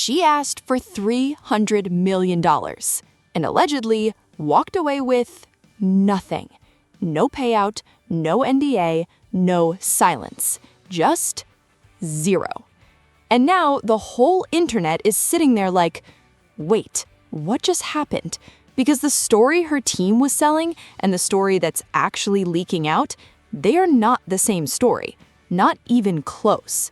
She asked for $300 million and allegedly walked away with nothing. No payout, no NDA, no silence. Just zero. And now the whole internet is sitting there like, wait, what just happened? Because the story her team was selling and the story that's actually leaking out, they are not the same story. Not even close.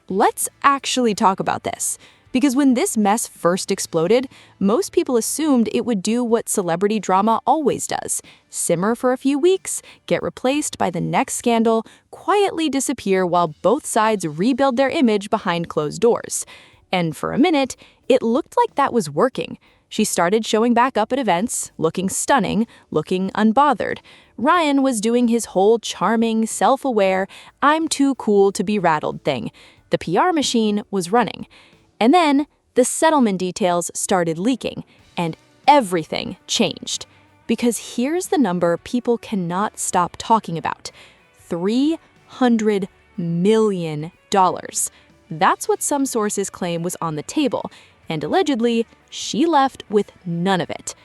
Let's actually talk about this. Because when this mess first exploded, most people assumed it would do what celebrity drama always does: simmer for a few weeks, get replaced by the next scandal, quietly disappear while both sides rebuild their image behind closed doors. And for a minute, it looked like that was working. She started showing back up at events, looking stunning, looking unbothered. Ryan was doing his whole charming, self-aware, I'm too cool to be rattled thing. The PR machine was running. And then the settlement details started leaking, and everything changed. Because here's the number people cannot stop talking about: $300 million. That's what some sources claim was on the table, and allegedly, she left with none of it.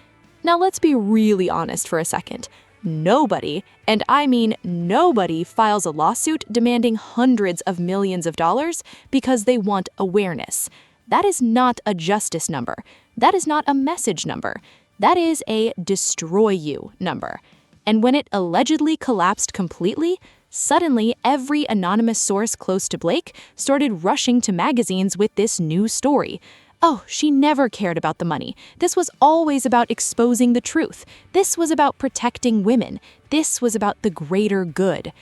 Now let's be really honest for a second. Nobody, and I mean nobody, files a lawsuit demanding hundreds of millions of dollars because they want awareness. That is not a justice number. That is not a message number. That is a destroy you number. And when it allegedly collapsed completely, suddenly every anonymous source close to Blake started rushing to magazines with this new story. Oh, she never cared about the money. This was always about exposing the truth. This was about protecting women. This was about the greater good.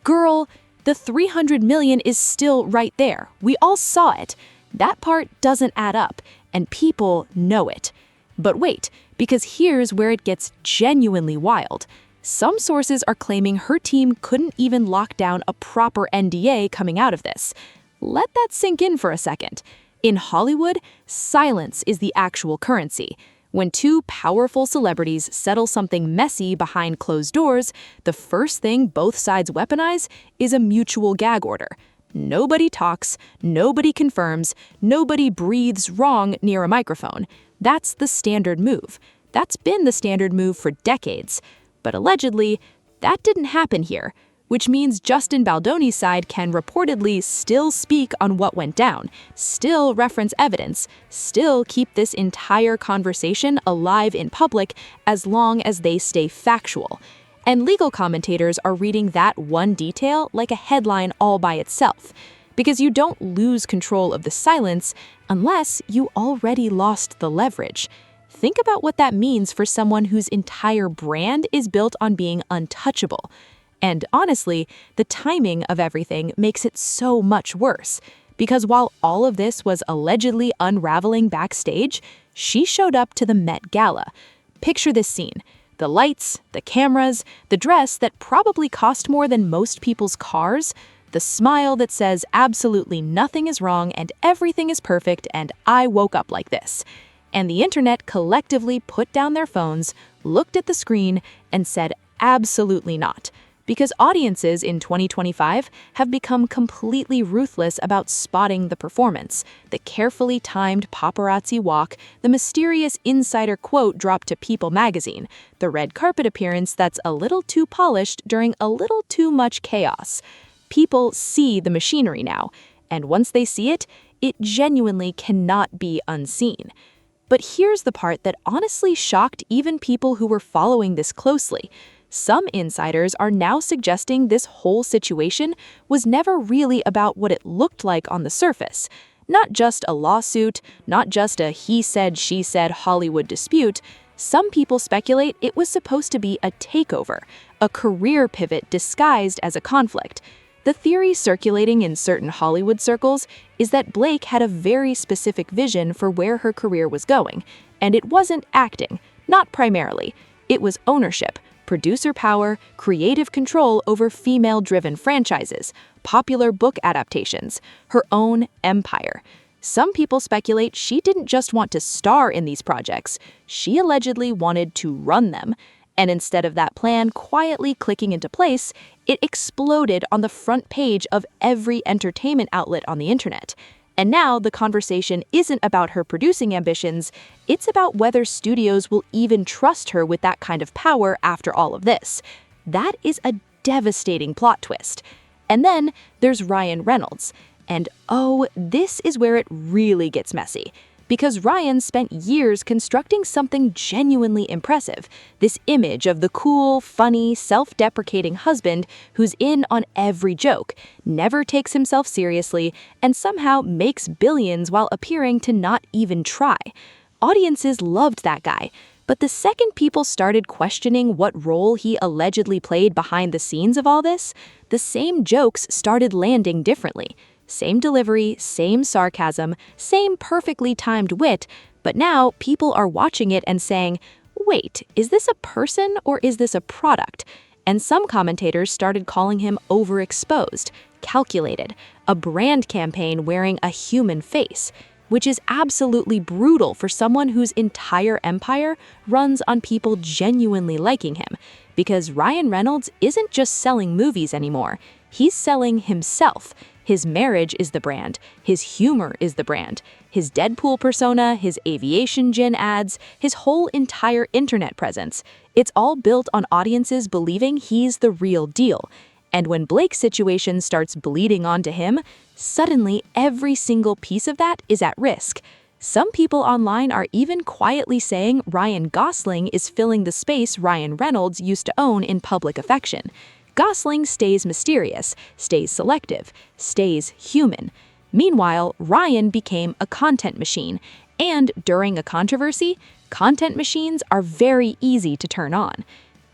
Girl, the $300 million is still right there. We all saw it. That part doesn't add up, and people know it. But wait, because here's where it gets genuinely wild. Some sources are claiming her team couldn't even lock down a proper NDA coming out of this. Let that sink in for a second. In Hollywood, silence is the actual currency. When two powerful celebrities settle something messy behind closed doors, the first thing both sides weaponize is a mutual gag order. Nobody talks, nobody confirms, nobody breathes wrong near a microphone. That's the standard move. That's been the standard move for decades. But allegedly, that didn't happen here, which means Justin Baldoni's side can reportedly still speak on what went down, still reference evidence, still keep this entire conversation alive in public as long as they stay factual. And legal commentators are reading that one detail like a headline all by itself, because you don't lose control of the silence unless you already lost the leverage. Think about what that means for someone whose entire brand is built on being untouchable. And honestly, the timing of everything makes it so much worse, because while all of this was allegedly unraveling backstage, she showed up to the Met Gala. Picture this scene. The lights, the cameras, the dress that probably cost more than most people's cars, the smile that says absolutely nothing is wrong and everything is perfect and I woke up like this. And the internet collectively put down their phones, looked at the screen, and said absolutely not. Because audiences in 2025 have become completely ruthless about spotting the performance, the carefully timed paparazzi walk, the mysterious insider quote dropped to People magazine, the red carpet appearance that's a little too polished during a little too much chaos. People see the machinery now, and once they see it, it genuinely cannot be unseen. But here's the part that honestly shocked even people who were following this closely. Some insiders are now suggesting this whole situation was never really about what it looked like on the surface. Not just a lawsuit, not just a he said, she said Hollywood dispute. Some people speculate it was supposed to be a takeover, a career pivot disguised as a conflict. The theory circulating in certain Hollywood circles is that Blake had a very specific vision for where her career was going, and it wasn't acting, not primarily. It was ownership, producer power, creative control over female-driven franchises, popular book adaptations, her own empire. Some people speculate she didn't just want to star in these projects, she allegedly wanted to run them. And instead of that plan quietly clicking into place, it exploded on the front page of every entertainment outlet on the internet. And now the conversation isn't about her producing ambitions, it's about whether studios will even trust her with that kind of power after all of this. That is a devastating plot twist. And then there's Ryan Reynolds. And oh, this is where it really gets messy. Because Ryan spent years constructing something genuinely impressive, this image of the cool, funny, self-deprecating husband who's in on every joke, never takes himself seriously, and somehow makes billions while appearing to not even try. Audiences loved that guy, but the second people started questioning what role he allegedly played behind the scenes of all this, the same jokes started landing differently. Same delivery, same sarcasm, same perfectly timed wit, but now people are watching it and saying, wait, is this a person or is this a product? And some commentators started calling him overexposed, calculated, a brand campaign wearing a human face, which is absolutely brutal for someone whose entire empire runs on people genuinely liking him. Because Ryan Reynolds isn't just selling movies anymore, he's selling himself. His marriage is the brand, his humor is the brand, his Deadpool persona, his aviation gin ads, his whole entire internet presence. It's all built on audiences believing he's the real deal. And when Blake's situation starts bleeding onto him, suddenly every single piece of that is at risk. Some people online are even quietly saying Ryan Gosling is filling the space Ryan Reynolds used to own in public affection. Gosling stays mysterious, stays selective, stays human. Meanwhile, Ryan became a content machine, and during a controversy, content machines are very easy to turn on.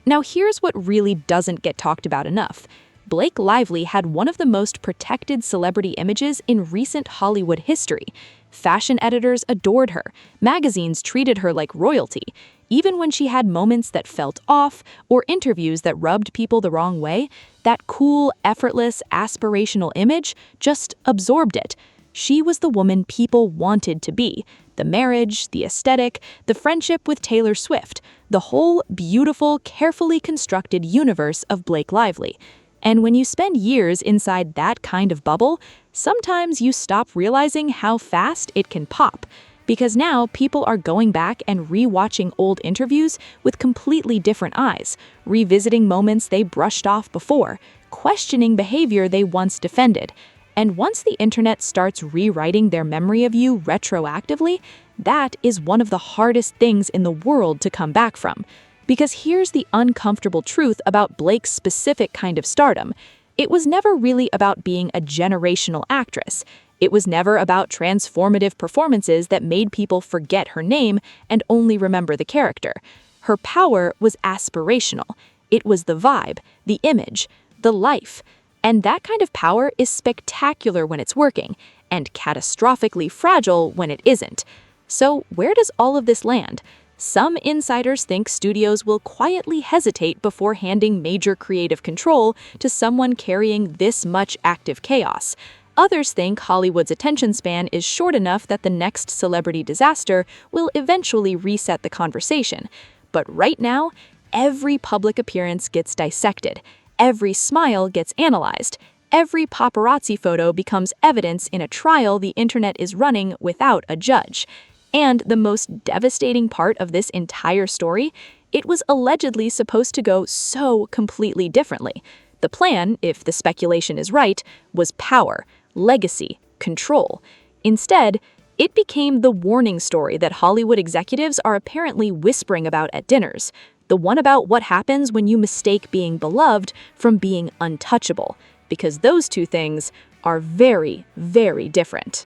Now here's what really doesn't get talked about enough. Blake Lively had one of the most protected celebrity images in recent Hollywood history. Fashion editors adored her, magazines treated her like royalty. Even when she had moments that felt off or interviews that rubbed people the wrong way, that cool, effortless, aspirational image just absorbed it. She was the woman people wanted to be. The marriage, the aesthetic, the friendship with Taylor Swift, the whole beautiful, carefully constructed universe of Blake Lively. And when you spend years inside that kind of bubble, sometimes you stop realizing how fast it can pop. Because now people are going back and re-watching old interviews with completely different eyes, revisiting moments they brushed off before, questioning behavior they once defended. And once the internet starts rewriting their memory of you retroactively, that is one of the hardest things in the world to come back from. Because here's the uncomfortable truth about Blake's specific kind of stardom. It was never really about being a generational actress. It was never about transformative performances that made people forget her name and only remember the character. Her power was aspirational. It was the vibe, the image, the life. And that kind of power is spectacular when it's working, and catastrophically fragile when it isn't. So where does all of this land? Some insiders think studios will quietly hesitate before handing major creative control to someone carrying this much active chaos. Others think Hollywood's attention span is short enough that the next celebrity disaster will eventually reset the conversation. But right now, every public appearance gets dissected. Every smile gets analyzed. Every paparazzi photo becomes evidence in a trial the internet is running without a judge. And the most devastating part of this entire story, it was allegedly supposed to go so completely differently. The plan, if the speculation is right, was power, legacy, control. Instead, it became the warning story that Hollywood executives are apparently whispering about at dinners, the one about what happens when you mistake being beloved from being untouchable, because those two things are very, very different.